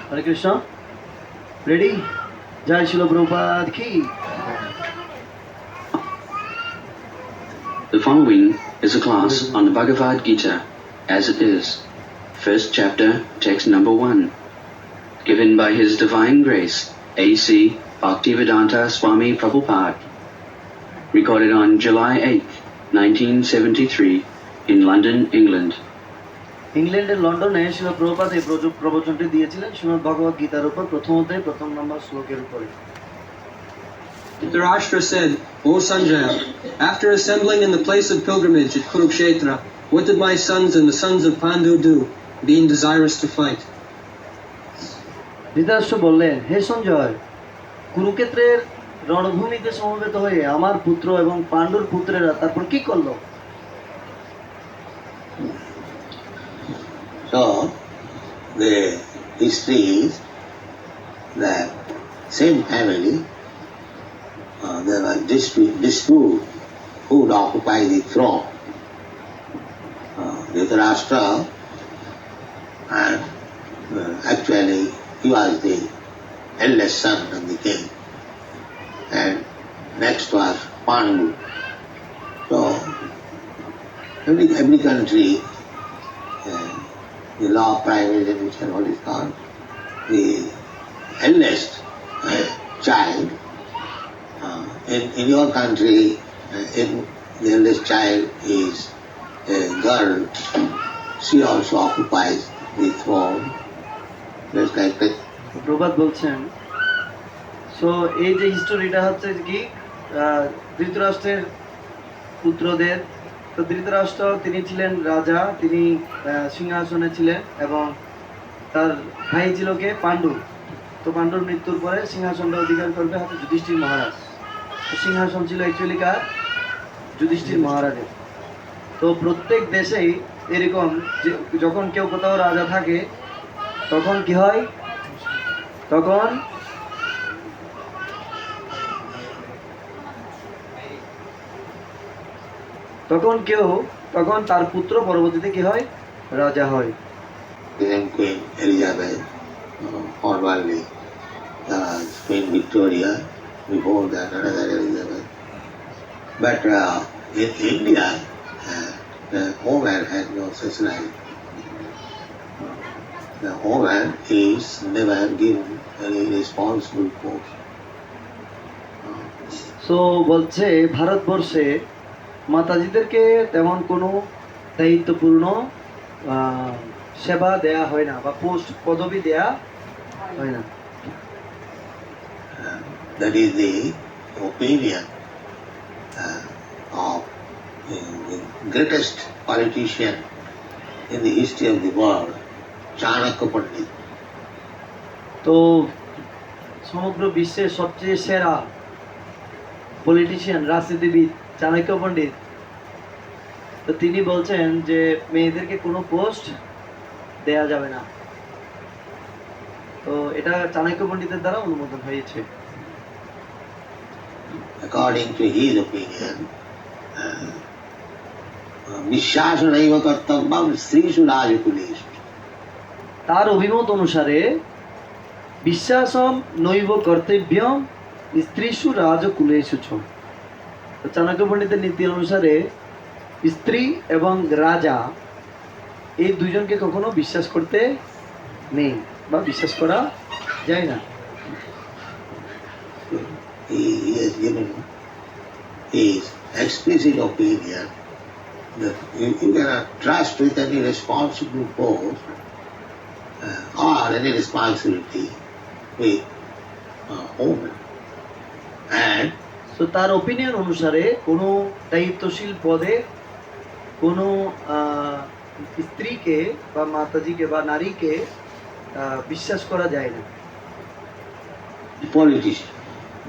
Hare Krishna. Ready? Jai Shila Prabhupada ki. The following is a class on the Bhagavad Gita as it is, first chapter, text number 1, given by His Divine Grace, A.C. Bhaktivedanta Swami Prabhupada, recorded on July 8, 1973, in London, England. ইংল্যান্ডের লন্ডনে শিল প্রভুপাদ এই প্রবচনটি দিয়েছিলেন শ্রীমদ্ ভগবদ গীতার উপর প্রথম অধ্যায় প্রথম নম্বর শ্লোকের উপরে। Dhritarashtra said, O Sanjaya, after assembling in the place of pilgrimage at Kurukshetra, what did my sons and the sons of Pandu do, being desirous to fight? Dhritarashtra বললেন, হে সঞ্জয়, কুরুক্ষেত্রের রণভূমিতে সমবেত হয়ে আমার পুত্র এবং পাণ্ডুর পুত্রেরা তারপর কি করলো? So, the history is that same family, there was dispute who would occupy the throne. Dhritarashtra, and actually he was the eldest son of the king, and next was Pandu. So, every country, the law of primation, which is what is called, the eldest child, in your country, the eldest child is a girl, she also occupies the throne, just like that. প্রভাত বলছেন, so এই যে হিস্টোরিটা হচ্ছে কি ধৃতরাষ্ট্রের পুত্রদের, তো ধৃতরাষ্ট্র তিনি ছিলেন রাজা, তিনি সিংহাসনে ছিলেন এবং তার ভাই ছিল কে পাণ্ডু। তো পাণ্ডুর মৃত্যুর পরে সিংহাসনটা অধিকার করবে হচ্ছে যুধিষ্ঠির মহারাজ। তো সিংহাসন ছিল অ্যাকচুয়ালি কার? যুধিষ্ঠির মহারাজের। তো প্রত্যেক দেশেই এরকম যে যখন কেউ কোথাও রাজা থাকে তখন কি হয়, তখন তার পুত্র পরবর্তীতে কি হয়, রাজা হয়। Then Queen Elizabeth, formerly Queen Victoria, before that another Elizabeth. But in India, the woman has no such right. The woman is never given any responsible post. So বলছে ভারতবর্ষে মাতাজিদেরকে তেমন কোনো দায়িত্বপূর্ণ সেবা দেয়া হয় না বা পোস্ট পদবি দেয়া হয় না। That is the opinion of the greatest politician in the history of the world, Chanakya Pandit. তো সমগ্র বিশ্বের সবচেয়ে সেরা পলিটিশিয়ান, রাজনীতিবিদ চাণক্য পণ্ডিত, তো তিনি বলছেন যে মেয়েদেরকে কোনো পোস্ট দেয়া যাবে না। তো এটা চাণক্য পণ্ডিতের দ্বারা অনুমোদন হয়েছে। According to his opinion, Vishyasanaiva kartavyam Srishu Rajakulesh. তার অভিমত অনুসারে বিশ্বাসম নৈব কর্তব্যম স্ত্রীষু রাজকুলেষু চ। তো চাণক্য পণ্ডিতের নীতি অনুসারে স্ত্রী এবং রাজা এই দুইজনকে কখনো বিশ্বাস করতে নেই বা বিশ্বাস করা যায় না। He has given his explicit opinion that you cannot trust with any responsible post or any responsibility with women. And তো তার ওপিনিয়ন অনুসারে কোনো দায়িত্বশীল পদে কোনো স্ত্রীকে বা মাতাজিকে বা নারীকে বিশ্বাস করা যায় না। the politician,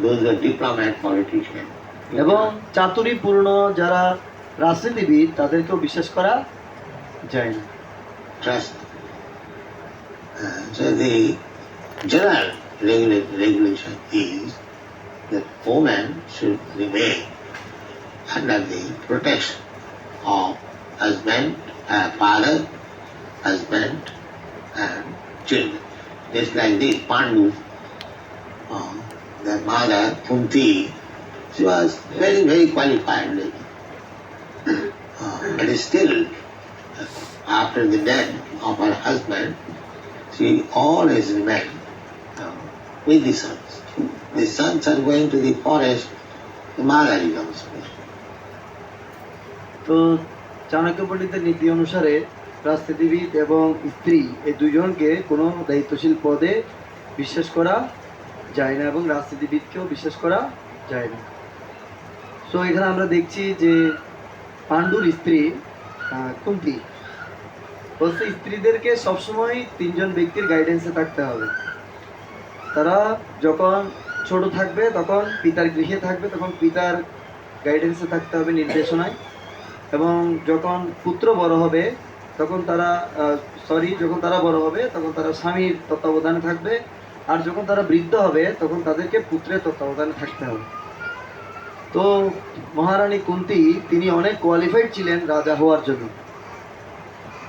those are diplomat politicians. এবং চাতুরীপূর্ণ যারা রাজনীতিবিদ তাদেরকেও বিশ্বাস করা যায় না। Trust. So the general regulation is that women should remain under the protection of husband, father, husband, and children. just like this, Pandu, their mother, Kunti, she was very, very qualified lady. But still, after the death of her husband, she always remained with the sons. The sons are going to the forest, the mother is also there. তো চাণক্য পণ্ডিতের নীতি অনুসারে রাজনীতিবিদ এবং স্ত্রী এই দুজনকে কোনো দায়িত্বশীল পদে বিশ্বাস করা যায় না এবং রাজনীতিবিদকেও বিশ্বাস করা যায় না। সো এখানে আমরা দেখছি যে পাণ্ডুর স্ত্রী কুন্তি বলছে স্ত্রীদেরকে সবসময় তিনজন ব্যক্তির গাইডেন্সে থাকতে হবে। তারা যখন ছোট থাকবে তখন পিতার গৃহে থাকবে, তখন পিতার গাইডেন্সে থাকতে হবে, নির্দেশনায়। এবং যখন পুত্র বড় হবে তখন যখন তারা বড় হবে তখন তারা স্বামীর তত্ত্বাবধানে থাকবে, আর যখন তারা বৃদ্ধ হবে তখন তাদেরকে পুত্রের তত্ত্বাবধানে থাকতে হবে। তো মহারানী কুন্তি তিনি অনেক কোয়ালিফাইড ছিলেন রাজা হওয়ার জন্য,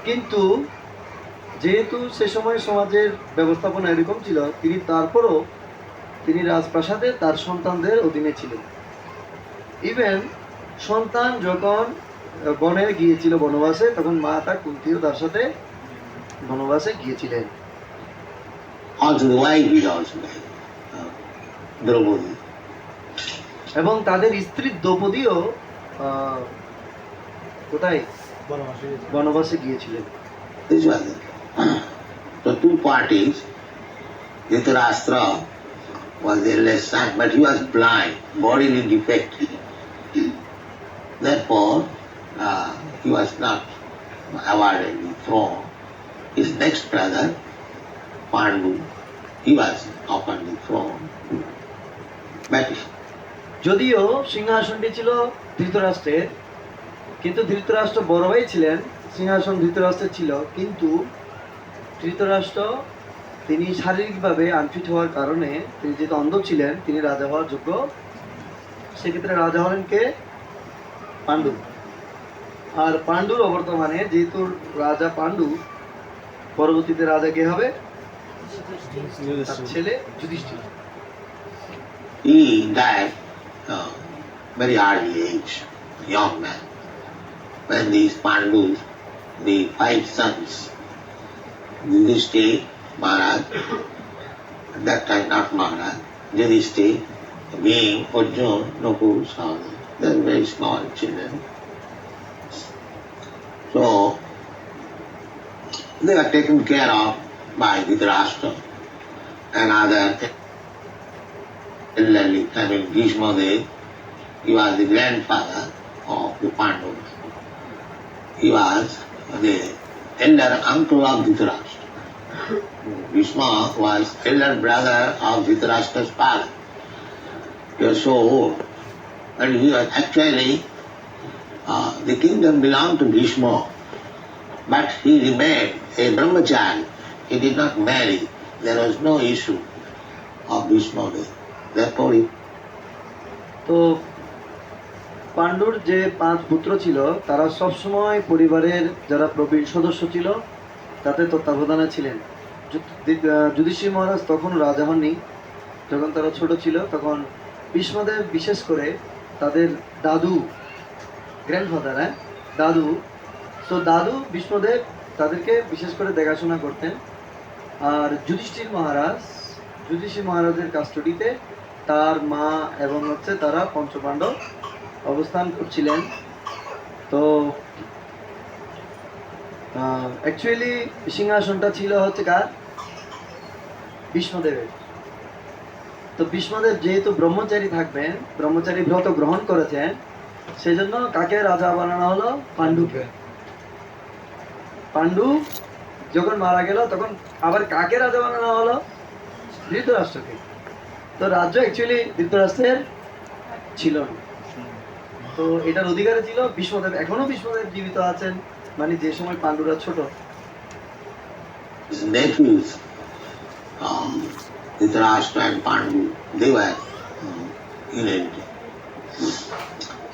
কিন্তু যেহেতু সে সময় সমাজের ব্যবস্থাপনা এরকম ছিল, তারপরও তিনি রাজপ্রাসাদে তার সন্তানদের অধীনে ছিলেন। ইভেন সন্তান যখন বনে গিয়েছিল বনবাসে, তখন মাতা কুন্তিও তার সাথে বনবাসে গিয়েছিলেন। Also the wife is also there, Draupadi. এবং তাদের স্ত্রী দ্রৌপদীও কোথায় বনবাসে গিয়েছিলেন। This was it. So two parties, Dhritarashtra was the eldest son, but he was blind, bodily defective. Therefore, he was not awarded the throne. His next brother, Pandu, he was offered the throne. But যদিও সিংহাসনটি ছিল ধৃতরাষ্ট্রের, কিন্তু ধৃতরাষ্ট্র বড় ভাই ছিলেন, সিংহাসন ধৃতরাষ্ট্রের ছিল, কিন্তু ধৃতরাষ্ট্র তিনি শারীরিকভাবে আনফিট হওয়ার কারণে, তিনি যেহেতু অন্ধ ছিলেন, তিনি রাজা হওয়ার যোগ্য। সেক্ষেত্রে রাজা হলেন কে? পাণ্ডু। আর পাণ্ডুর অবর্তমানে যেহেতু রাজা পাণ্ডু, পরবর্তীতে রাজা কে হবে? তার ছেলে Yudhishthir. he died very early age, young man. When these Pandus, the 5 sons, Yudhishthir, Maharaj, at that time not Maharaj, Yudhishthir, Bhim, Arjun, Nakul, Sahadeva, they were very small children. So, they were taken care of by Dhritarashtra and other elderly, Bhishma Dev. He was the grandfather of the Pandavas. He was the elder uncle of Dhritarashtra. Bhishma was elder brother of Dhritarashtra's father. He was so old. And he was actually, the kingdom belonged to Bhishma, but he remained a brahmachari. He did not marry. There was no issue of Bhishma Dev. Therefore, he তো পাণ্ডুর যে 5 পুত্র ছিল, তারা সবসময় পরিবারের যারা প্রবীণ সদস্য ছিল তাতে তত্ত্বাবধানে ছিলেন। যুধিষ্ঠির মহারাজ তখন রাজা হননি, যখন তারা ছোট ছিল তখন ভীষ্মদেব বিশেষ করে তাদের দাদু, গ্র্যান্ডফাদার, দাদু, তো দাদু ভীষ্মদেব তাদেরকে বিশেষ করে দেখাশোনা করতেন। আর যুধিষ্ঠির মহারাজের কাস্টডিতে তার মা এবং তারা পঞ্চপাণ্ডব অবস্থান করছিলেন। তো অ্যাকচুয়ালি সিংহাসনটা ছিল কার? ভীষ্মদেবের। তো ভীষ্মদেব যেহেতু ব্রহ্মচারী থাকবেন, ব্রহ্মচারী ব্রত গ্রহণ করেছেন, সেজন্য কাকে রাজা বানানো হলো? পাণ্ডুকে। পাণ্ডু যখন মারা গেল তখন আবার কাকে রাজা বানানো হলো? ধৃতরাষ্ট্রকে। তো রাজ্য অ্যাকচুয়ালি ধৃতরাষ্ট্রের ছিল না, তো এটার অধিকারে ছিল ভীষ্মদেব। এখনো ভীষ্মদেব জীবিত আছেন, মানে যে সময় পাণ্ডুরা ছোট। his nephews, Dhritarashtra and Pandu, they were inherited.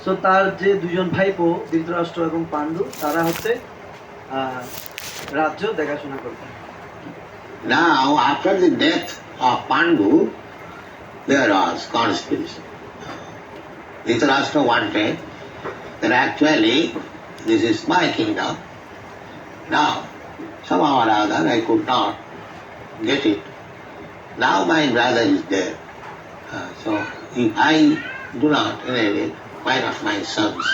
So তার যে দুজন ভাইপো ধৃতরাষ্ট্র এবং পাণ্ডু, তারা রাজ্য দেখাশোনা করতেন। Now, after the death of Pandu, there was conspiracy. Dhritarashtra wanted that actually this is my kingdom. Now, somehow or other I could not get it. Now my brother is there. So if I do not inherit, why not my sons?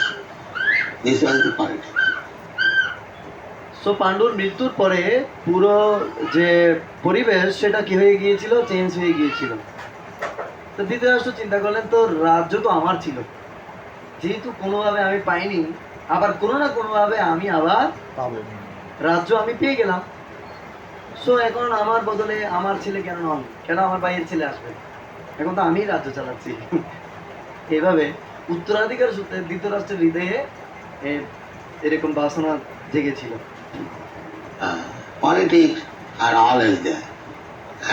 This was the politics. So পাণ্ডুর মৃত্যুর পরে পুরো যে পরিবেশ সেটা কি হয়ে গিয়েছিল, চেঞ্জ হয়ে গিয়েছিল। তো ধৃতরাষ্ট্র চিন্তা করলেন, তো রাজ্য তো আমার ছিল, যেহেতু কোনোভাবে আমি পাইনি, আবার কোনো না কোনোভাবে আমি আবার রাজ্য আমি পেয়ে গেলাম। সো এখন আমার বদলে আমার ছেলে কেন নন, কেন আমার ভাইয়ের ছেলে আসবে, এখন তো আমি রাজ্য চালাচ্ছি। এইভাবে উত্তরাধিকার সূত্রে ধৃতরাষ্ট্রের হৃদয়ে এরকম বাসনা জেগেছিল। Politics are always there.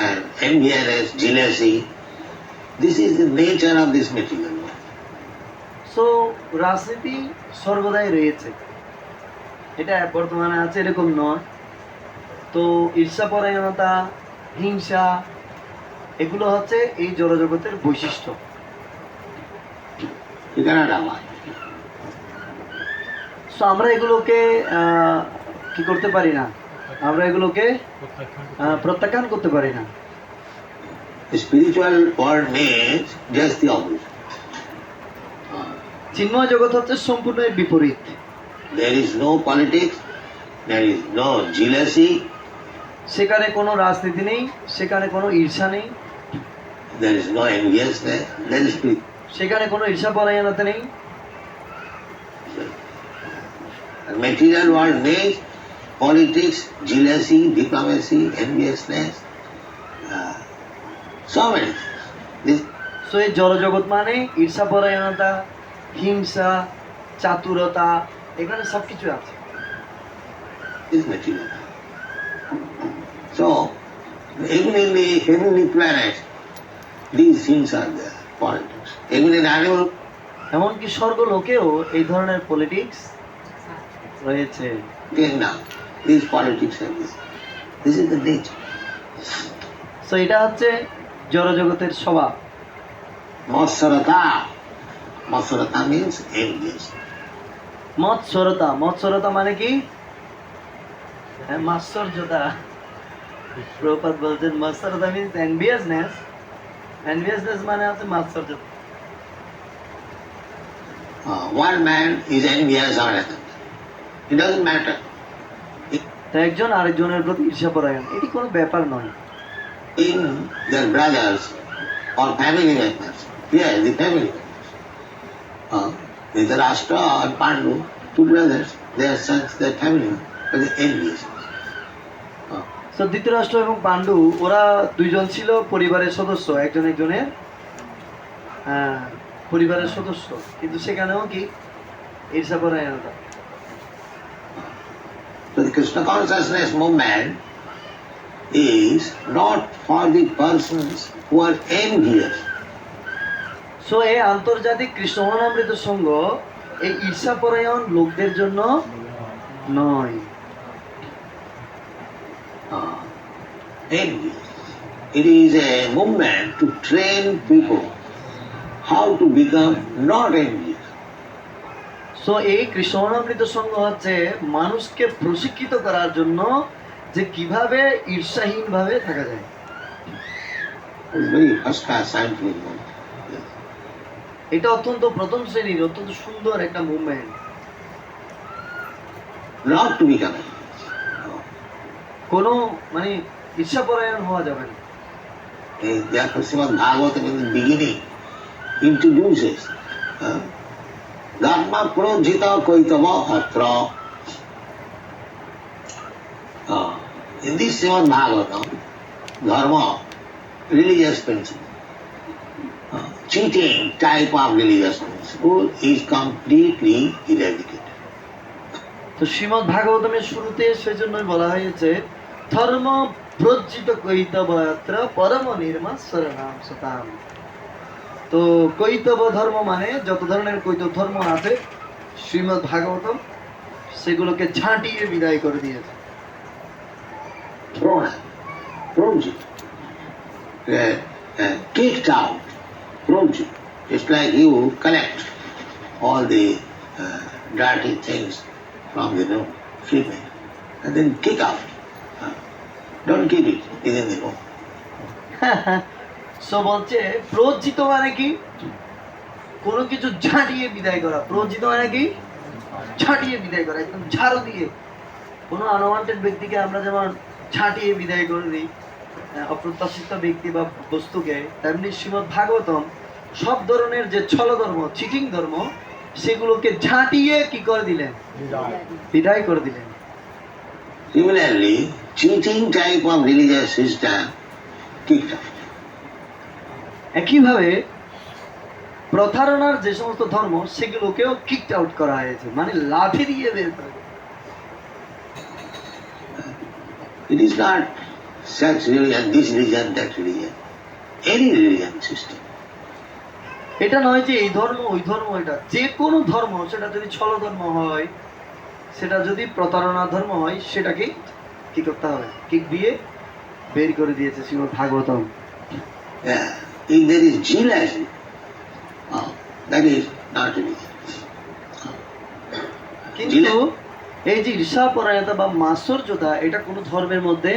And envious, jealousy, this is the nature of this material world. So রাজনীতি সর্বদাই রয়েছে, এটা বর্তমানে আছে এরকম নয়। তো ঈর্ষাপরায়ণতা, হিংসা, এগুলো হচ্ছে এই জড়জগতের বৈশিষ্ট্য। You cannot avoid. সো আমরা এগুলোকে কি করতে পারি না, আমরা এগুলোকে প্রত্যাখ্যান করতে পারি না। The spiritual world means just the opposite. চিন্ময় জগৎ হচ্ছে সম্পূর্ণ এর বিপরীত। There is no politics, there is no jealousy, সেখানে কোনো রাজনীতি নেই, সেখানে কোনো ঈর্ষা নেই, there is no enviousness, there is peace. সেখানে কোনো ঈর্ষাপরায়ণতা নেই। And material world means politics, jealousy, diplomacy, enviousness, so many things. This so এই জড়জগৎ মানে ঈর্ষাপরায়ণতা, হিংসা, চাতুরতা, এখানে সব কিছু আছে। is material. So, even in the heavenly planets, these things are there, politics. Even in animal, এমনকি স্বর্গ লোকেও এই ধরনের পলিটিক্স রয়েছে। till now, these politics are there. This is the nature. So এটা হচ্ছে জড়জগতের স্বভাব। Matsarata. Matsarata means envious. মৎসরতা, মৎসরতা মানে কি? মাৎসর্যতা। প্রভুপাদ বলছেন মৎসরতা মিন্স এনভিয়াসনেস, এনভিয়াসনেস মানে হচ্ছে মাৎসর্যতা। One man is envious or anything. It doesn't matter. তো একজন আরেকজনের প্রতি ঈর্ষাপরায়ণ, এটি কোনো ব্যাপার নয়। In their brothers or family members. Yes, the family members. Dhritarashtra or Pandu, two brothers, their sons, their family members, but they envious. তো ধৃতরাষ্ট্র এবং পাণ্ডু ওরা দুইজন ছিল পরিবারের সদস্য, একজন একজনের পরিবারের সদস্য, কিন্তু সেখানেও কি ঈর্ষাপরায়ণতা। So the Krishna consciousness movement is not for the persons who are envious. So এই আন্তর্জাতিক কৃষ্ণ মহানামৃত সংঘ এই ঈর্ষাপরায়ণ লোকদের জন্য নয়। Envious. It is a movement to train people how to become not envious. So এই কৃষ্ণ মহানামৃত সংঘ হচ্ছে মানুষকে প্রশিক্ষিত করার জন্য যে কিভাবে ঈর্ষাহীন ভাবে থাকা যায়। It's very first class scientific movement. এটা অত্যন্ত প্রথম শ্রেণীর, অত্যন্ত সুন্দর একটা movement. Not to become envious. কোনো মানে ঈর্ষাপরায়ণ হওয়া যাবে না। Therefore, Srimad Bhagavatam in the beginning introduces Dharma Projita Koitava Atra. In this Srimad Bhagavatam, Dharma, religious principle, cheating type of religious principle is completely eradicated. তো শ্রীমদ্ ভাগবতমের শুরুতে সেজন্যই বলা হয়েছে ধর্ম প্রজ্জিত কৈতবত্র পরম নির্মা শরণাম সতাম। তো কৈতব ধর্ম মানে যত ধরনের কৈতব ধর্ম আছে শ্রীমদ্ ভাগবতম সেগুলোকে ঝাঁটিয়ে বিদায় করে দিয়েছে। Thrown out. Promji. Kicked out. Promji. Just like you collect all the dirty things from the room, sweeping, and then kick out. Don't keep it within the room. So বলছে প্রজ্জিত মানে কি, কোনো কিছু ঝাঁটিয়ে বিদায় করা। প্রজ্জিত মানে কি, ঝাঁটিয়ে বিদায় করা, একদম ঝাড়ু দিয়ে। কোনো আনওয়ান্টেড ব্যক্তিকে আমরা যেমন ঝাঁটিয়ে বিদায় করে দিই, অপ্রত্যাশিত ব্যক্তি বা বস্তুকে, তেমনি শ্রীমদ্ ভাগবতম সব ধরনের যে ছল ধর্ম, চিটিং ধর্ম, সেগুলোকে ঝাঁটিয়ে কি করে দিলেন, বিদায় করে দিলেন। Similarly, cheating type of religious system kicked out. একইভাবে প্রতারণার যে সমস্ত ধর্ম, সেগুলোকেও কিকড আউট করা হয়েছে, মানে লাঠি দিয়ে বের করে। It is not such religion, this religion, that religion. Any religion system. এটা নয় যে এই ধর্ম ওই ধর্ম, এটা যে কোনো ধর্ম, সেটা যদি ছল ধর্ম হয়, সেটা যদি প্রতারণা ধর্ম হয়, সেটাকে কি করতে হবে, কিক দিয়ে বের করে দিয়েছে Shrimad Bhagavatam. Yeah. If there is jealousy, that is not religion. কিন্তু এই যে ঈর্ষাপরায়ণতা বা মাৎসর্যতা, এটা কোনো ধর্মের মধ্যে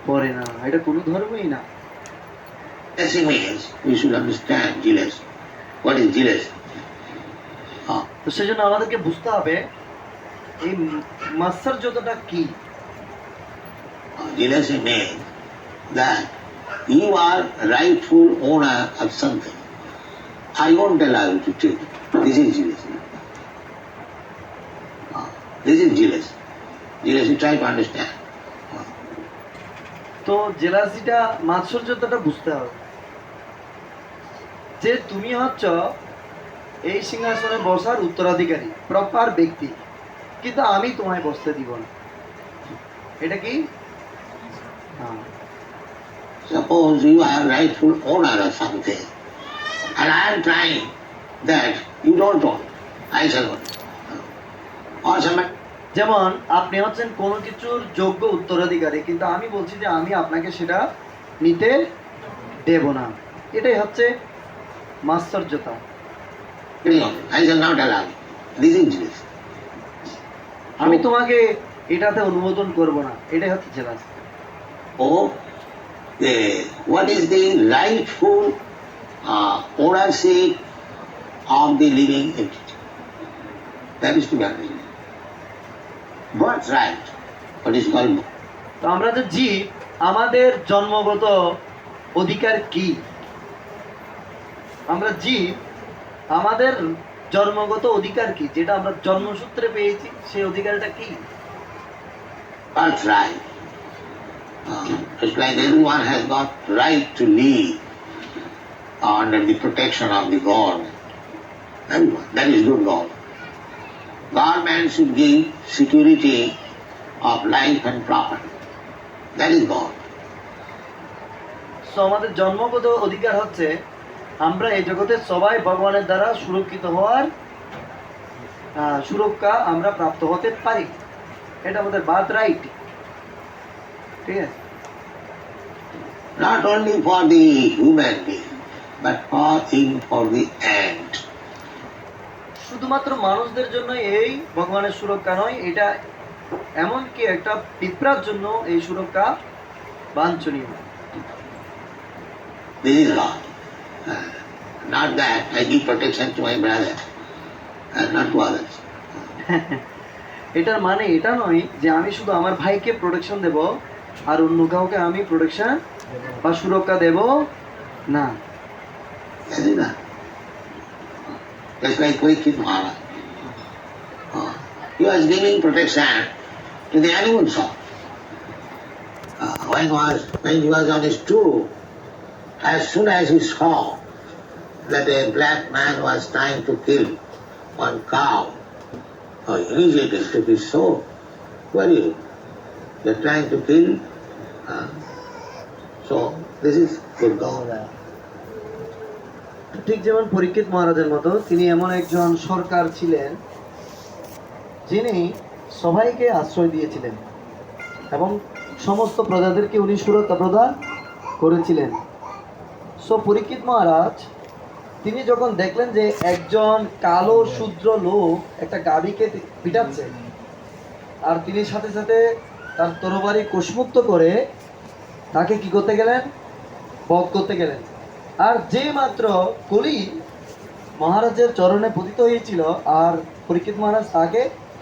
পড়ে না, এটা কোনো ধর্মই না। Jealousy means we should understand jealousy. What is jealousy? তো সেজন্য আমাদেরকে বুঝতে হবে এই মাৎসর্যতাটা কি। Jealousy means that you are rightful owner of something. I won't allow you to take it. This is jealousy. This is jealousy. Jealousy, try to understand. তো জেলাসিটা, মাৎসর্যতাটা বুঝতে হবে যে তুমি হচ্ছ এই সিংহাসনে বসার উত্তরাধিকারী, প্রপার ব্যক্তি, কিন্তু আমি তোমায় বসতে দিব না। এটা কি? Suppose you are rightful owner of something, and I am trying that you don't own. I shall own. Or somebody যেমন আপনি হচ্ছেন কোনো কিছুর যোগ্য উত্তরাধিকারী, কিন্তু আমি বলছি যে আমি আপনাকে সেটা নিতে দেব না। এটাই হচ্ছে মাৎসর্যতা। I shall not allow you. This is jealousy. আমি তোমাকে এটাতে অনুমোদন করব না, এটাই হচ্ছে jealousy. Or what is the rightful ownership of the living entity? That is to be understood. Birthright, what is called তো আমরা যে জীব, আমাদের জন্মগত অধিকার কি? আমরা জীব, আমাদের জন্মগত অধিকার কি, যেটা আমরা জন্মসূত্রে পেয়েছি, সেই অধিকারটা কি? birthright. It's like everyone has got right to live under the protection of the government. Everyone. That is good government. Government should give security of life and property. That is God. So আমাদের জন্মগত অধিকার হচ্ছে আমরা এই জগতে সবাই ভগবানের দ্বারা সুরক্ষিত হওয়ার সুরক্ষা আমরা প্রাপ্ত হতে পারি। এটা আমাদের বার্থ রাইট। ঠিক আছে? Not only for the human being, but for the ant. শুধুমাত্র মানুষদের জন্য এই ভগবানের সুরক্ষা নয়, এটা এমনকি একটা পিঁপড়ার জন্য এই সুরক্ষা বাঞ্ছনীয়। This is God. Not that I give protection to my brother and not to others. এটার মানে এটা নয় যে আমি শুধু আমার ভাইকে প্রোটেকশন দেব আর অন্য কাউকে আমি প্রোটেকশন বা সুরক্ষা দেব না। That is not. Just like Parikshit Maharaj. He was giving protection to the animals also. When he was on his tour, as soon as he saw that a black man was trying to kill one cow, immediately took his sword. Who are you? You're trying to kill? So, this is good God. ঠিক যেমন পরীক্ষিত মহারাজের মতো, তিনি এমন একজন সরকার ছিলেন যিনি সবাইকে আশ্রয় দিয়েছিলেন এবং সমস্ত প্রজাদেরকে উনি সুরক্ষা প্রদান করেছিলেন। সো পরীক্ষিত মহারাজ তিনি যখন দেখলেন যে একজন কালো শূদ্র লোক একটা গাভীকে পিটাচ্ছে, আর তিনি সাথে সাথে তার তরবারি কোষমুক্ত করে তাকে কি করতে গেলেন, বধ করতে গেলেন। আর যে মাত্র কলি মহারাজের চরণে পতিত হয়েছিল, আর পরীক্ষিত মহারাজ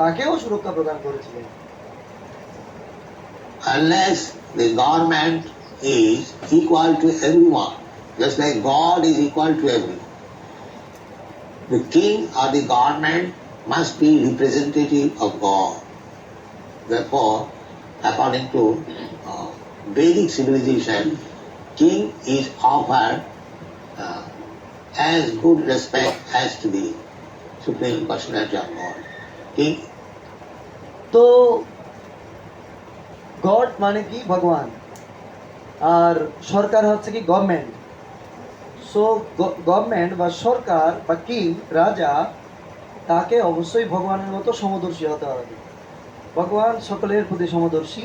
তাকেও সুরক্ষা প্রদান করেছিলেন। Unless the government is equal to everyone, just like God is equal to everyone, the king or the government must be representative of God. Therefore, according to Vedic civilization, king is offered as good respect as to the Supreme Personality of God. King তো god মানে কি ভগবান, আর সরকার হচ্ছে কি government. So government বা সরকার বা king রাজা, তাকে অবশ্যই ভগবানের মতো সমদর্শী হতে হবে। ভগবান সকলের প্রতি সমদর্শী,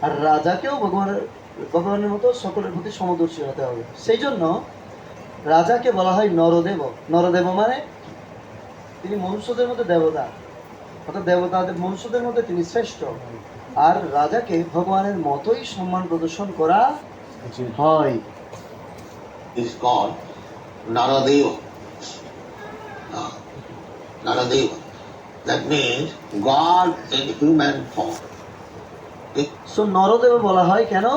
আর রাজাকেও ভগবানের মতো সকলের প্রতি সমদর্শী হতে হবে। সেই জন্য রাজাকে বলা হয় নরদেব। নরদেব মানে তিনি মনুষ্যদের মধ্যে দেবতা, অর্থাৎ দেবতাদের মনুষ্যদের মধ্যে তিনি শ্রেষ্ঠ। আর রাজাকে ভগবানের মতোই সম্মান প্রদর্শন করা হয়। is called Naradeva. Naradeva. That means God in human form. So নরদেব বলা হয় কেন?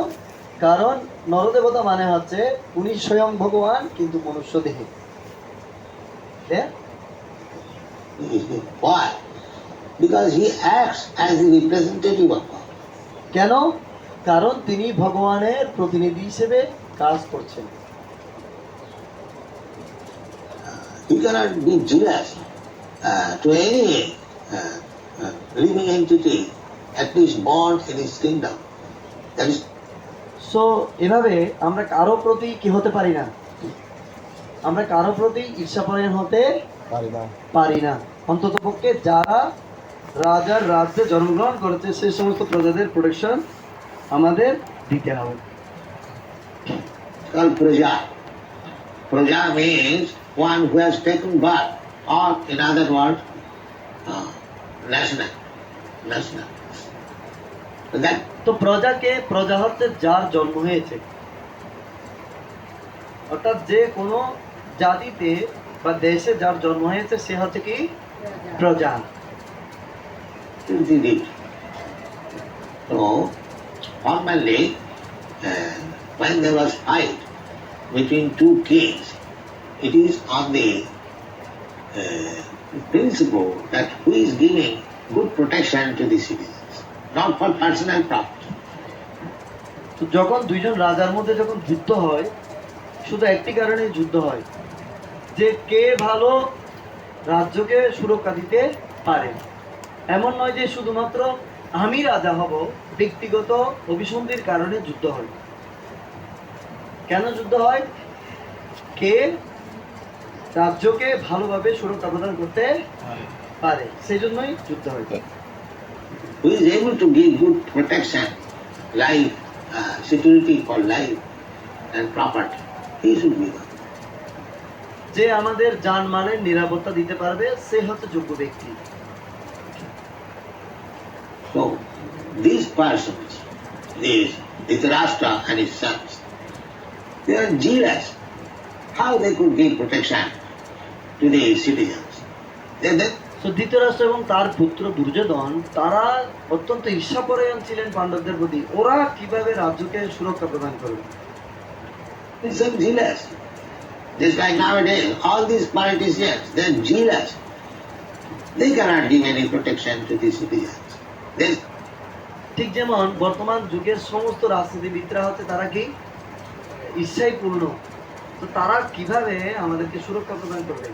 কারণ নরদেবতা মানে হচ্ছে উনি স্বয়ং ভগবান কিন্তু মনুষ্য দেহে। Why? Because he acts as the representative of God. কেন? কারণ তিনি ভগবানের প্রতিনিধি হিসেবে কাজ করছেন। He cannot be jealous to any living entity, at least born in his kingdom. That is, so এভাবে আমরা কারো প্রতি কি হতে পারি না, আমরা কারো প্রতি ঈর্ষাপরায়ণ হতে পারি না। অন্তত পক্ষে যারা রাজার রাজ্যে জন্মগ্রহণ করেছে সেই সমস্ত প্রজাদের প্রোটেকশন আমাদের দিতে হবে। called Praja. Praja means one who has taken birth, or in other words, national. National. So that তো প্রজা হচ্ছে যার জন্ম হয়েছে, অর্থাৎ যে কোনো জাতিতে বা দেশে যার জন্ম হয়েছে সে হচ্ছে কি প্রজা। is the deed. So, formerly, when there was fight between two kings, it is on the principle that who is giving good protection to the citizens, not for personal profit. তো যখন দুইজন রাজার মধ্যে যখন যুদ্ধ হয়, শুধু একটি কারণে যুদ্ধ হয়, যে কে ভালো রাজ্যকে সুরক্ষা দিতে পারে। এমন নয় যে শুধুমাত্র আমি রাজা হব, ব্যক্তিগত অভিসন্ধির কারণে যুদ্ধ হয়। কেন যুদ্ধ হয়? কে রাজ্যকে ভালোভাবে সুরক্ষা প্রদান করতে পারে, সেই জন্যই যুদ্ধ হয়। Who is able to give good protection, life, security for life and property, he should be one. যে আমাদের জানমালের নিরাপত্তা দিতে পারবে সে হচ্ছে যোগ্য ব্যক্তি। So, these persons, these Dhritarashtra and his sons, they are jealous how they could give protection to the citizens. They তো ধৃতরাষ্ট্র এবং তার পুত্র দুর্যোধন তারা অত্যন্ত ঈর্ষাপরায়ণ ছিলেন পাণ্ডবদের প্রতি। ওরা কিভাবে রাজ্যকে সুরক্ষা প্রদান করবে? become jealous. Just like nowadays, all these politicians, they are jealous. They cannot give any protection to the citizens. They ঠিক যেমন বর্তমান যুগের সমস্ত রাজনীতিবিদরা হচ্ছে তারা কি ঈর্ষায় পূর্ণ। তো তারা কিভাবে আমাদেরকে সুরক্ষা প্রদান করবে?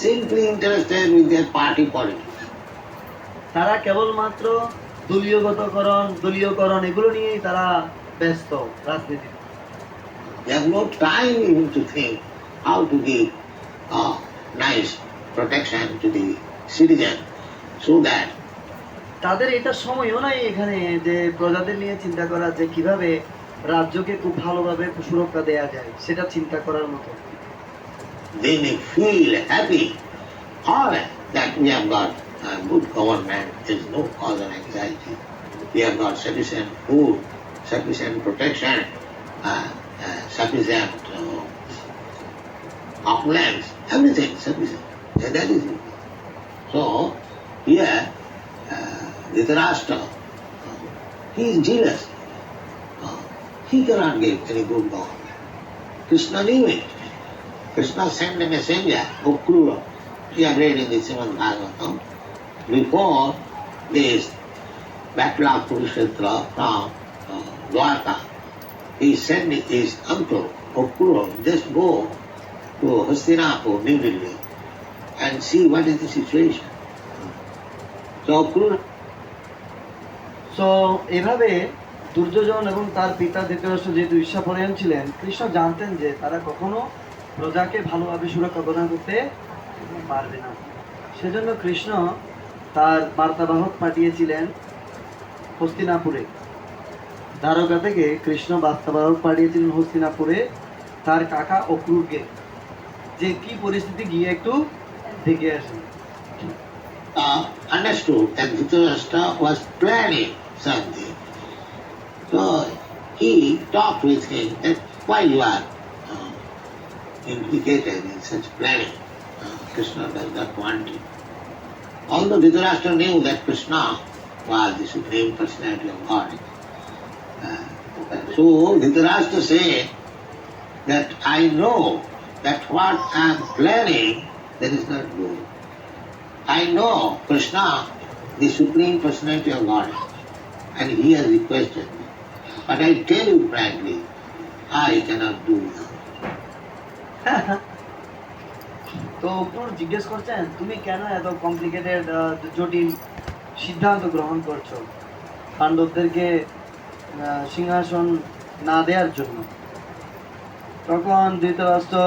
simply interested with their party politics. তারা কেবলমাত্র দলীয়করণ এগুলো নিয়েই তারা ব্যস্ত রাজনীতি। They have no time even to think how to give nice protection to the citizen so that তাদের এটা সময়ও নাই এখানে যে প্রজাদের নিয়ে চিন্তা করা যে কিভাবে রাজ্যকে খুব ভালোভাবে সুরক্ষা দেয়া যায় সেটা চিন্তা করার মতো। They may feel happy or that we have got good government, there is no cause of anxiety. We have got sufficient food, sufficient protection, sufficient opulence, everything sufficient. Yeah, that is it. So, here, Dhritarashtra, he is jealous. He cannot give any good government. Krishna knew it. Krishna sent a messenger, Ukrura. We have read in the Srimad Bhagavatam. Before this battle of Kurukshetra from Dwarka, he sent his uncle, Ukrura, just go to Hastinapur, New Delhi, and see what is the situation. So Ukrura so এভাবে দুর্যোধন এবং তার পিতা ধৃতরাষ্ট্র যেহেতু ঈর্ষাপরায়ণ ছিলেন, কৃষ্ণ জানতেন যে তারা কখনো প্রজাকে ভালোভাবে সুরক্ষা প্রদান করতে পারবে না। সেজন্য কৃষ্ণ তার বার্তাবাহক পাঠিয়েছিলেন হস্তিনাপুরে। দ্বারকা থেকে কৃষ্ণ বার্তাবাহক পাঠিয়েছিলেন হস্তিনাপুরে তার কাকা অক্রুরকে, যে কি পরিস্থিতি গিয়ে একটু দেখে আসেন। understood that Dhritarashtra was planning something. So he talked with him that why you are implicated in such planning. Krishna does not want it. Although Dhritarashtra knew that Krishna was the Supreme Personality of God. So Dhritarashtra said that I know that what I am planning, that is not good. I know Krishna, the Supreme Personality of God, and he has requested me. But I tell you frankly, I cannot do that. তো অক্রুর জিজ্ঞেস করছেন, তুমি কেন এত complicated জটিল সিদ্ধান্ত গ্রহণ করছো পাণ্ডবদেরকে সিংহাসন না দেওয়ার জন্য? তখন ধৃতরাষ্ট্র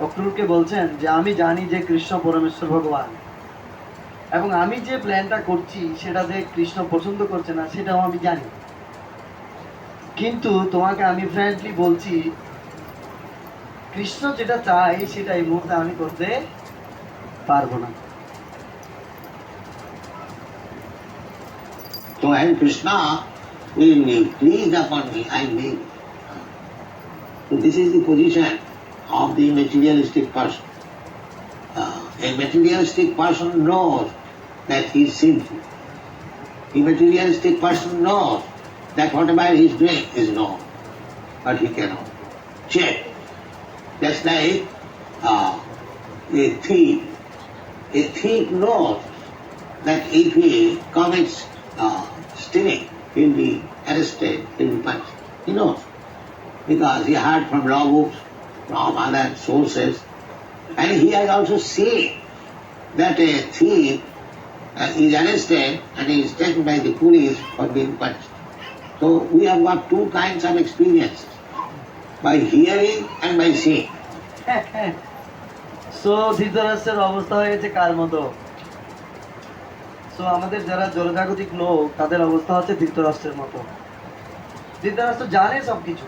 অক্রুরকে বলছেন যে আমি জানি যে কৃষ্ণ পরমেশ্বর ভগবান, এবং আমি যে প্ল্যানটা করছি সেটা যে কৃষ্ণ পছন্দ করছে না সেটাও আমি জানি, কিন্তু তোমাকে আমি ফ্র্যাঙ্কলি বলছি কৃষ্ণ যেটা চাই সেটা এই মুহূর্তে আমি করতে পারবো না। So when Krishna will be pleased upon me, I will. So this is the position of the materialistic person. A materialistic person knows that he is sinful. A materialistic person knows that whatever he is doing is wrong, but he cannot check. Just like a thief. A thief knows that if he commits stealing, he will be arrested, he will be punished. He knows, because he heard from law books, from other sources, and he has also seen that a thief is arrested and he is taken by the police for being punished. So we have got two kinds of experience, by hearing and by seeing. So ধৃতরাষ্ট্রের অবস্থা হয়েছে কার মতো? So আমাদের যারা জনজাগতিক লোক তাদের অবস্থা হচ্ছে ধৃতরাষ্ট্রের মতো। ধৃতরাষ্ট্র জানে সবকিছু,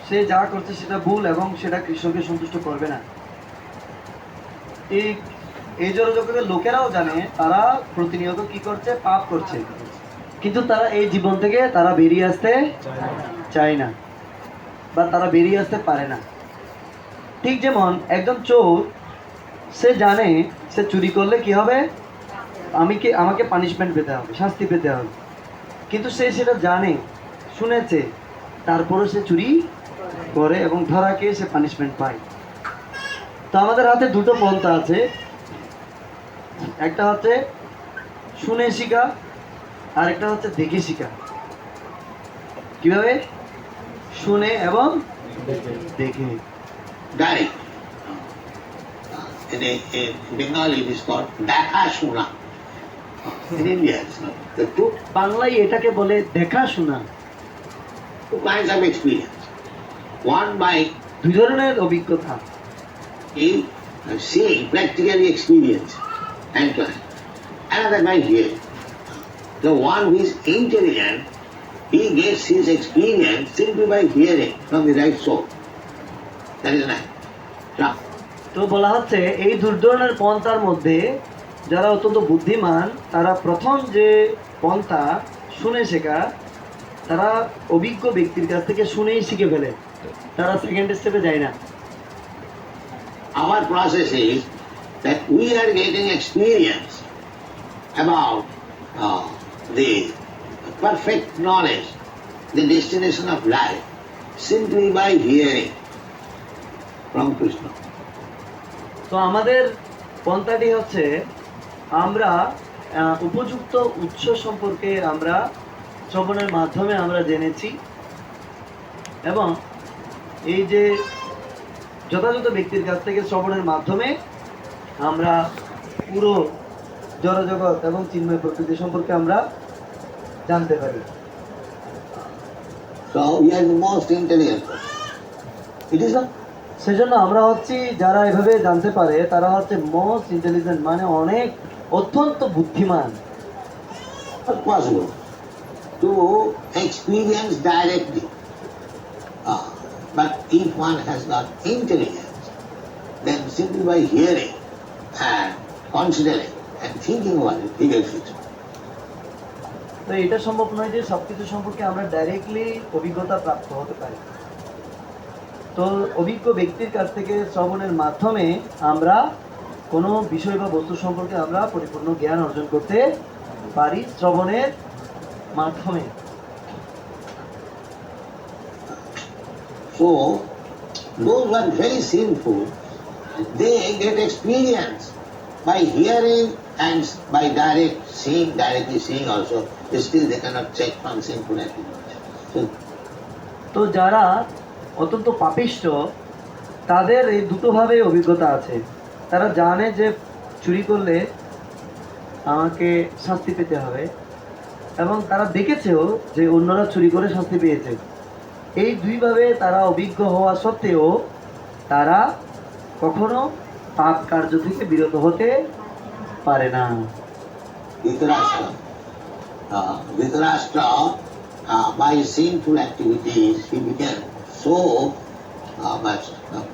সে যা করছে সেটা ভুল এবং সেটা কৃষ্ণকে সন্তুষ্ট করবে না। এই জনজগতের লোকেরাও জানে তারা প্রতিনিয়ত কি করছে, পাপ করছে, কিন্তু তারা এই জীবন থেকে তারা বেরিয়ে আসতে চায় না, বা তারা বেরিয়ে আসতে পারে না। ঠিক যেমন একজন চোর, সে জানে সে চুরি করলে কি হবে, আমাকে পানিশমেন্ট পেতে হবে, শাস্তি পেতে হবে, কিন্তু সে সেটা জানে, শুনেছে, তারপরে সে চুরি করে এবং ধরা খেয়ে সে পানিশমেন্ট পায়। তো আমাদের হাতে দুটো পন্থা আছে, একটা হচ্ছে শুনে শিখা আর একটা হচ্ছে দেখে শিখা। কিভাবে? শুনে এবং দেখে। Direct. In Bengali it is called Dakha Shuna. In India it's not. The two বাংলায় এটাকে বলে দেখা শোনা। kinds of experience. One by দুই ধরনের অভিজ্ঞতা। seeing, practically experience, and to hand. Another by hearing. The one who is intelligent, he gets his experience simply by hearing from the right source. That is nice. Yeah. তো বলা হচ্ছে এই দুর্ধরনের পন্থার মধ্যে যারা অত্যন্ত বুদ্ধিমান তারা প্রথম যে পন্থা শুনে শেখা, তারা অভিজ্ঞ ব্যক্তির কাছ থেকে শুনেই শিখে ফেলে, তারা সেকেন্ড স্টেপে যায় না। Our process is that we are getting experience about the perfect knowledge, the destination of life, simply by hearing from Krishna. তো আমাদের পন্থাটি হচ্ছে আমরা উপযুক্ত উৎস সম্পর্কে আমরা শ্রবণের মাধ্যমে আমরা জেনেছি, এবং এই যে যথাযথ ব্যক্তির কাছ থেকে শ্রবণের মাধ্যমে আমরা পুরো জড়জগৎ এবং চিন্ময় প্রকৃতি সম্পর্কে আমরা জানতে পারি। So we are the most intelligent person. It is not. সেজন্য আমরা হচ্ছি যারা এভাবে জানতে পারে তারা হচ্ছে মোস্ট ইন্টেলিজেন্ট, মানে অনেক অত্যন্ত বুদ্ধিমান। Not possible to experience directly. But if one has got intelligence, then simply by hearing and considering and thinking about it, he gets it. তো এটা সম্ভব নয় যে সবকিছু সম্পর্কে আমরা ডাইরেক্টলি অভিজ্ঞতা প্রাপ্ত হতে পারি। তো অভিজ্ঞ ব্যক্তির কাছ থেকে শ্রবণের মাধ্যমে আমরা কোনো বিষয় বা বস্তু সম্পর্কে আমরা পরিপূর্ণ জ্ঞান অর্জন করতে পারি শ্রবণের মাধ্যমে। So, those who are very sinful, they get experience by hearing and by directly seeing also, still they cannot check from sinful activity. So, তো যারা অত্যন্ত পাপিষ্ঠ তাদের এই দুটোভাবে অভিজ্ঞতা আছে। তারা জানে যে চুরি করলে আমাকে শাস্তি পেতে হবে, এবং তারা দেখেছেও যে অন্যরা চুরি করে শাস্তি পেয়েছে। এই দুইভাবে তারা অভিজ্ঞ হওয়া সত্ত্বেও তারা কখনো পাপ কার্য থেকে বিরত হতে পারে না। Dhritarashtra, by sinful activities, he became so much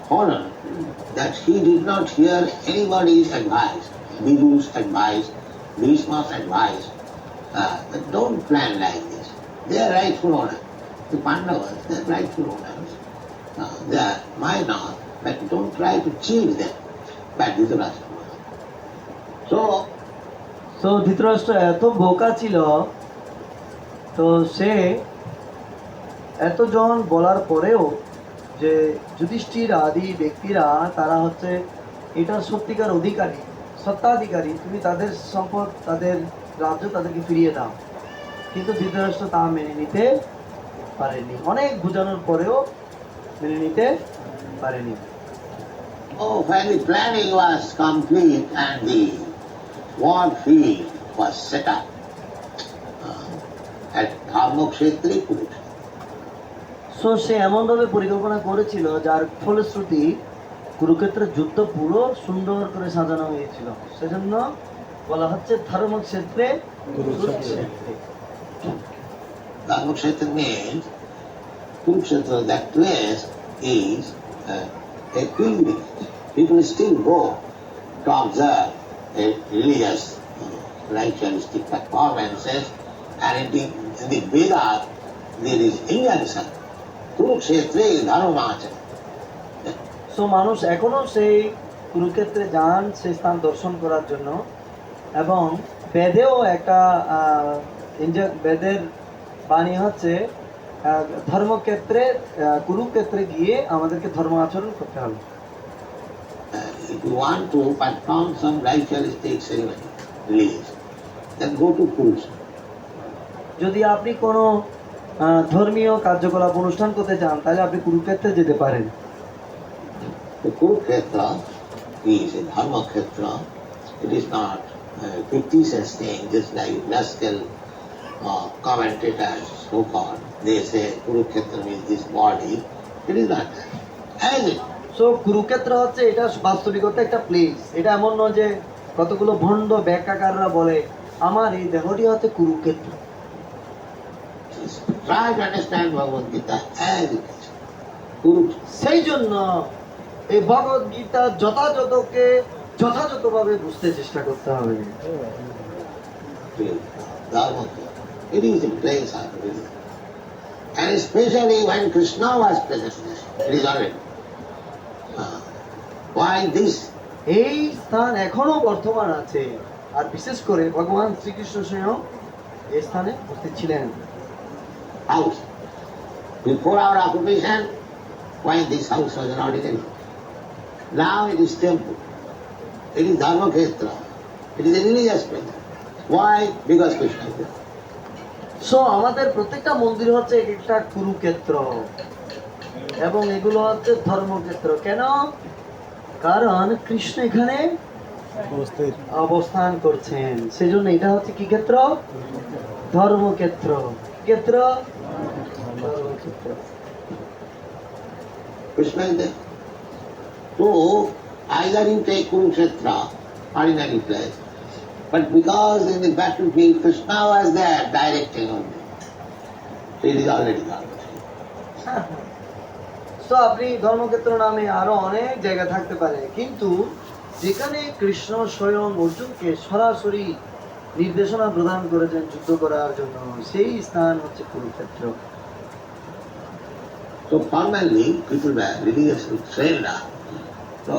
fallen that he did not hear anybody's advice, Vidu's advice, Bhishma's advice. That don't plan like this. They are rightful owners. The Pandavas, they are rightful owners. They are minor, but don't try to cheat them. But Dhritarashtra was. তো ধৃতরাষ্ট্র এত বোকা ছিল, তো সে এতজন বলার পরেও যে যুধিষ্ঠির আদি ব্যক্তিরা তারা হচ্ছে এটার সত্যিকার অধিকারী, সত্ত্বাধিকারী, তুমি তাদের সম্পদ তাদের রাজ্য তাদেরকে ফিরিয়ে দাও, কিন্তু ধৃতরাষ্ট্র তা মেনে নিতে পারেনি। অনেক বোঝানোর পরেও মেনে নিতে পারেনি। Oh, when the planning was complete and the war field was set up at Dharmakshetri Kurukshetra. So সে এমনভাবে পরিকল্পনা করেছিল যার ফলশ্রুতি কুরুক্ষেত্রের যুদ্ধ পুরো সুন্দর করে সাজানো হয়েছিল, সেজন্য বলা হচ্ছে ধর্মক্ষেত্রে কুরুক্ষেত্রে। Dharmakshetra means Kurukshetra, that place is a pilgrimage. People still go to observe a religious, ritualistic performances, and in the Vedas there is injunction. Kurukshetra is Dharmachala. So মানুষ এখনো সেই কুরুক্ষেত্রে যান সেই স্থান দর্শন করার জন্য, এবং বেদেও একটা বেদের বাণী হচ্ছে ধর্মক্ষেত্রে কুরুক্ষেত্রে গিয়ে আমাদেরকে ধর্ম আচরণ করতে হবে। If you want to perform some ritualistic ceremony, religious, then go to Kurukshetra. যদি আপনি কোনো ধর্মীয় কার্যকলাপ অনুষ্ঠান করতে চান তাহলে আপনি কুরুক্ষেত্রে যেতে পারেন। The Kurukshetra is a Dharmakhetra. It is not a fictitious thing, just like classical commentators so called. They say Kurukshetra means this body. It is not that. As it. So Kurukshetra হচ্ছে এটা বাস্তবিকতা একটা প্লেস, এটা এমন নয় যে কতগুলো ভণ্ড ব্যাখ্যাকাররা বলে আমার এই দেহটি হচ্ছে Kurukshetra. Try to understand Bhagavad Gita as it is. Kurukshetra. সেই জন্য এই ভগবদ গীতা যথাযথকে যথাযথভাবে বুঝতে চেষ্টা করতে হবে। Dharma. It is a place of religion. And especially when Krishna was present, it is already. Why this? এই স্থান এখনো বর্তমান আছে, আর বিশেষ করে ভগবান শ্রীকৃষ্ণ স্বয়ং এই স্থানে উপস্থিত ছিলেন। House. Before our occupation, why this house was an ordinary? Now it is temple. It is Dharma Kshetra. It is a religious place. Why? Because Krishna is there. So আমাদের প্রত্যেকটা মন্দির হচ্ছে এক একটা কুরুক্ষেত্র, এবং এগুলো হচ্ছে ধর্মক্ষেত্র। কেন? কারণ কৃষ্ণ এখানে অবস্থান করছেন, সেজন্য এটা হচ্ছে কি ক্ষেত্র? ধর্মক্ষেত্র। ক্ষেত্র ধর্মক্ষেত্র। Krishna is there. So, either you take Kurukshetra, ordinary place, but because in the battlefield Krishna was there directing only, it is already Dharma. তো আপনি ধর্মক্ষেত্র নামে আরো অনেক জায়গা থাকতে পারে, কিন্তু যেখানে কৃষ্ণ স্বয়ং অর্জুনকে সরাসরি নির্দেশনা প্রদান করেছেন যুদ্ধ করার জন্য, সেই স্থান হচ্ছে Kurukshetra. So formerly people were religiously trained up, so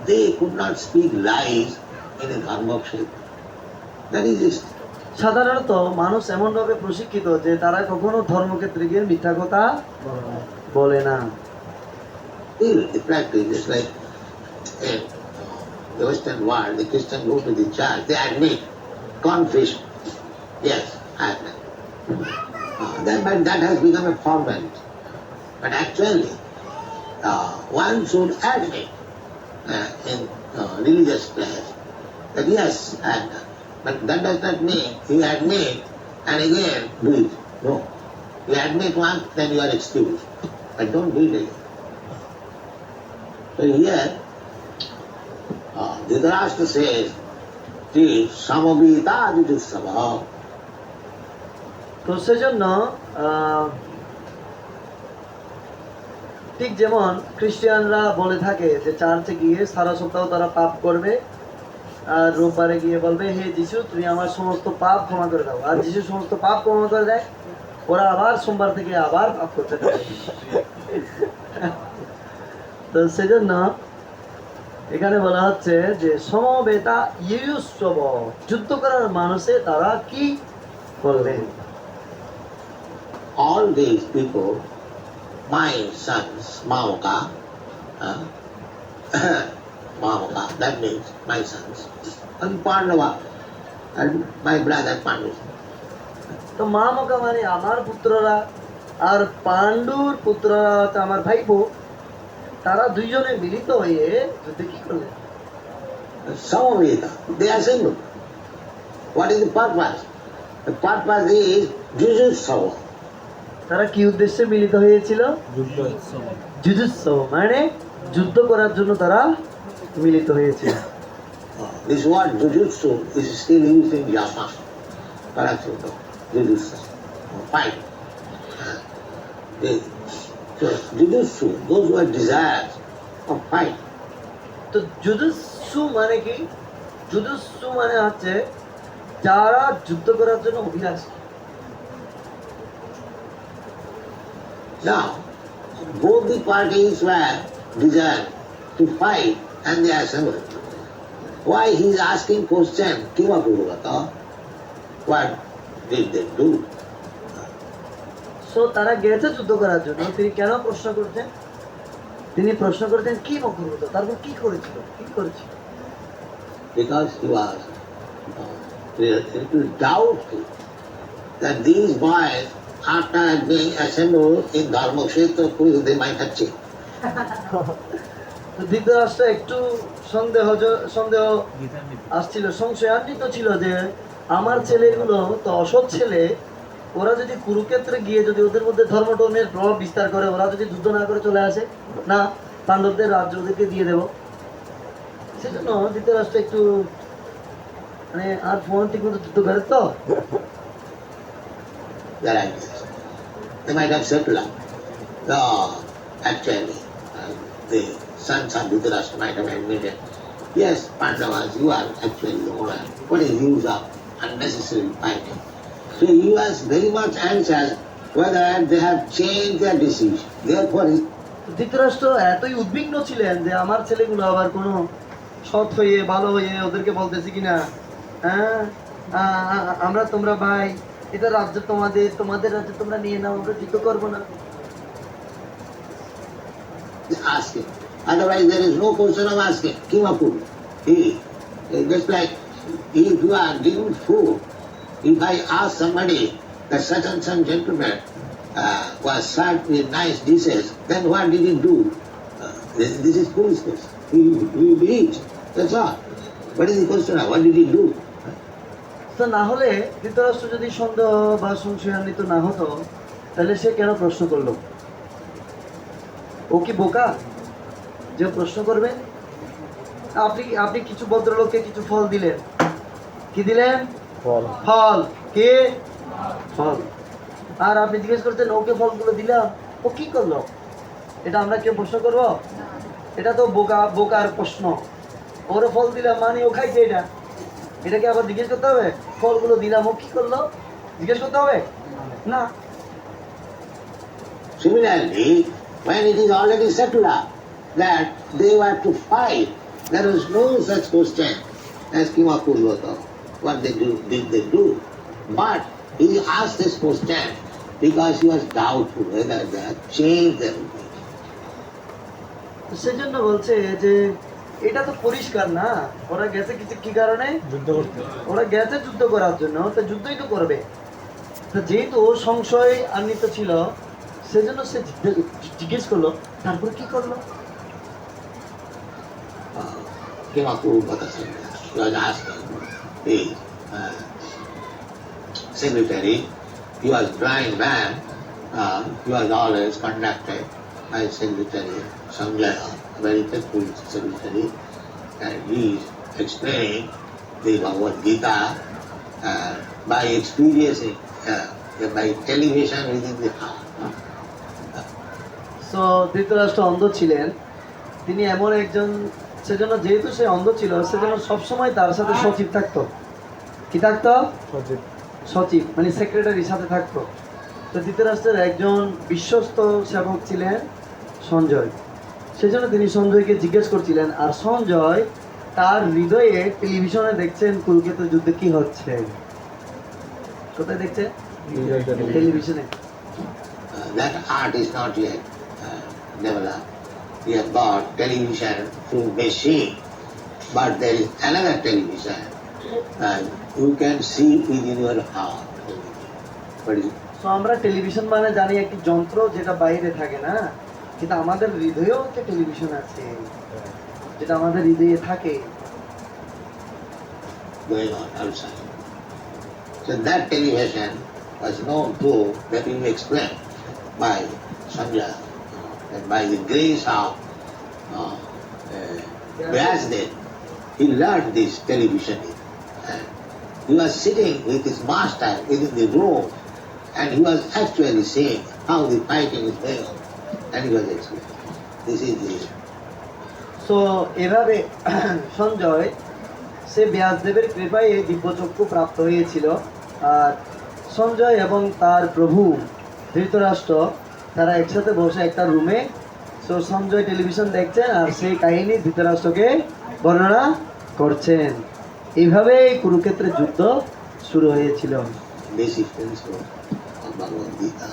they could not speak lies in a Dharma Kshetra. That is it. সাধারণত মানুষ এমন ভাবে প্রশিক্ষিত যে তারা কখনো ধর্মক্ষেত্রে গিয়ে মিথ্যা কথা বলে না। Still, the practice is like in the Western world, the Christians go to the church, they admit confession. Yes, I admit. But that has become a formality. But actually, one should admit in religious place that yes, I admit. But that does not mean you admit and again do it. No. You admit once, then you are excused. But don't do it again. So here, Dhritarashtra says, "Ji samavita jujusava." তো সেজন্য ঠিক যেমন খ্রিস্টানরা বলে থাকে যে চার্চে গিয়ে সারা সপ্তাহ তারা পাপ করবে, আর রোববারে গিয়ে বলবে হে যিশু তুমি আমার সমস্ত পাপ ক্ষমা করে দাও, আর যিশু সমস্ত পাপ ক্ষমা করে দেয়, ওরা আবার সোমবার থেকে আবার পাপ করতে থাকে। তো সেজন্য এখানে বলা হচ্ছে যে সমবেতা ইয়ুস্ব, যুদ্ধ করার মানুষে তারা কি করবেন? All these people, my sons, Mauka, Mauka, that means my sons, and Pandava, and my brother Pandu. তো মা মকা মানে আমার পুত্ররা, আর পাণ্ডুর পুত্ররা হচ্ছে আমার ভাইপো। তারা দুইজনে মিলিত হয়ে যুদ্ধে কি করলেন? Samaveta, they assembled. What is the purpose? The purpose is Jujutsawa. তারা কি উদ্দেশ্যে মিলিত হয়েছিল? যুজুৎসব, মানে যুদ্ধ করার জন্য তারা মিলিত হয়েছিল। This word Jujutsu is still used in Japan. Correct? Jujutsu. Fight. So Jujutsu, those who are desires of fight. তো যুজুৎসু মানে কি? যুজুৎসু মানে হচ্ছে যারা যুদ্ধ করার জন্য অভিলাষী। Now, both the parties were desired to fight and they assembled. Why he is asking question, Kima Kurugata? What did they do? So তারা গেছে যুদ্ধ করার জন্য, তিনি কেন প্রশ্ন করছেন? তিনি প্রশ্ন করছেন কি মকুরুত, তারপর কি করেছিল, কি করেছিল? Because he was a little doubtful that these boys, after being assembled in Dharma Kshetra, they might have changed. তো ধৃতরাষ্ট্র একটু সন্দেহ আসছিল, সংশয়ান্বিত ছিল যে আমার ছেলেগুলো তো অসৎ ছেলে, ওরা যদি কুরুক্ষেত্রে গিয়ে যদি ওদের মধ্যে ধর্মটর্মের প্রভাব বিস্তার করে, ওরা যদি যুদ্ধ না করে চলে আসে, না পাণ্ডবদের রাজ্য ওদেরকে দিয়ে দেব। সেজন্য ধৃতরাষ্ট্র একটু মানে আর ফোন ঠিক মতো যুদ্ধ করে তো their ideas. They might have settled up. Actually, the sons of Dhritarashtra might have admitted, yes, Pandavas, you are actually the owner. What is use of unnecessary fighting? So he was very much anxious whether they have changed their decision. Therefore, he Dhritarashtra এতই উদ্বিগ্ন ছিলেন যে আমার ছেলেগুলো আবার কোনো সৎ হয়ে ভালো হয়ে ওদেরকে বলতেছি কিনা, হ্যাঁ আমরা তোমরা ভাই, এটা রাজ্য তোমাদের, তোমাদের রাজ্য তোমরা নিয়ে নাও, আমরা যুদ্ধ করবো না। asked him. Otherwise, there is no question of asking. Kimapur. Just like if you are giving food, if I ask somebody that such and such gentleman was served with nice dishes, then what did he do? This is foolishness. He will eat. That's all. What is the question of what did he do? তো না হলে ধৃতরাষ্ট্র যদি সন্দেহ বা সংশয়ান্বিত না হতো তাহলে সে কেন প্রশ্ন করলো? ও কি বোকা যে প্রশ্ন করবে? আপনি কিছু ভদ্রলোককে কিছু ফল দিলেন, কি দিলেন? ফল। কে? ফল। আর আপনি জিজ্ঞেস করছেন ওকে ফলগুলো দিলাম, ও কি করলো? এটা আমরা কেউ প্রশ্ন করবো? এটা তো বোকার প্রশ্ন। ওরে ফল দিলাম মানে ও খাইছে, এটাকে আবার জিজ্ঞেস করতে হবে? ফলগুলো দিলাম, ও কি করলো জিজ্ঞেস করতে হবে না। Similarly, when it is already settled up that they were to fight, there is no such question as Kimapurvata. What they did they do? But he asked this question because he was doubtful whether they had changed their opinion. সেজন্য বলছে যে এটা তো পরিষ্কার না, ওরা গেছে কিছু কি কারণে? যুদ্ধ করতে। ওরা গেছে যুদ্ধ করার জন্য, তো যুদ্ধই তো করবে। তো যেহেতু সংশয় আন্বিত ছিল সেজন্য সে জিজ্ঞেস করলো, তারপর কি করলো? Kimapurvata was asking the secretary, he was blind man, he was always conducted by Secretary Sanjaya, a very faithful secretary, and he is explaining the Bhagavad Gita by experiencing, by television within the heart. So Dhritarashtra অন্ধ ছিলেন, তিনি এমন একজন, সেজন্য যেহেতু সে অন্ধ ছিল সেজন্য সবসময় তার সাথে সচিব থাকতো। কি থাকতো? সচিব মানে সেক্রেটারির সাথে থাকতো। তো ধৃতরাষ্ট্রের একজন বিশ্বস্ত সেবক ছিলেন সঞ্জয়, সেজন্য তিনি সঞ্জয়কে জিজ্ঞেস করছিলেন। আর সঞ্জয় তার হৃদয়ে টেলিভিশনে দেখছেন কুরুক্ষেত্র যুদ্ধে কি হচ্ছে। কোথায় দেখছে? টেলিভিশনে। That art is not yet developed. We have got television through machine, but there is another television. You can see within your heart. What is it? তো আমরা টেলিভিশন মানে জানি একটি যন্ত্র যেটা বাইরে থাকে না, কিন্তু আমাদের হৃদয়েও একটা টেলিভিশন আছে যেটা আমাদের হৃদয়ে থাকে। Going on outside. So that television was known to, that will be explained by Sanjaya, and by the grace of Vyasdev, he learned this television. And he was sitting with his master within the room, and he was actually seeing how the fighting is going on, and he was explaining. This is the so এভাবে সঞ্জয় সে ব্যাসদেবের কৃপায় এই দিব্যচক্ষু প্রাপ্ত হয়েছিল। আর সঞ্জয় এবং তার প্রভু ধৃতরাষ্ট্র তারা একসাথে বসে একটা রুমে, সো সঞ্জয় টেলিভিশন দেখছেন আর সেই কাহিনী ধৃতরাষ্ট্রকে বর্ণনা করছেন। এইভাবেই কুরুক্ষেত্রের যুদ্ধ শুরু হয়েছিল। basic principle of Bhagavad Gita,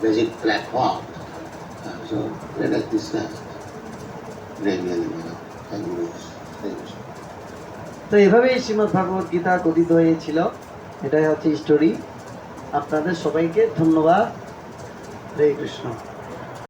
basic platform. So let us discuss regularly. Thank you. তো এভাবেই শ্রীমদ্ ভাগবত গীতা কথিত হয়েছিল। এটাই হচ্ছে স্টোরি। আপনাদের সবাইকে ধন্যবাদ। হরে কৃষ্ণ।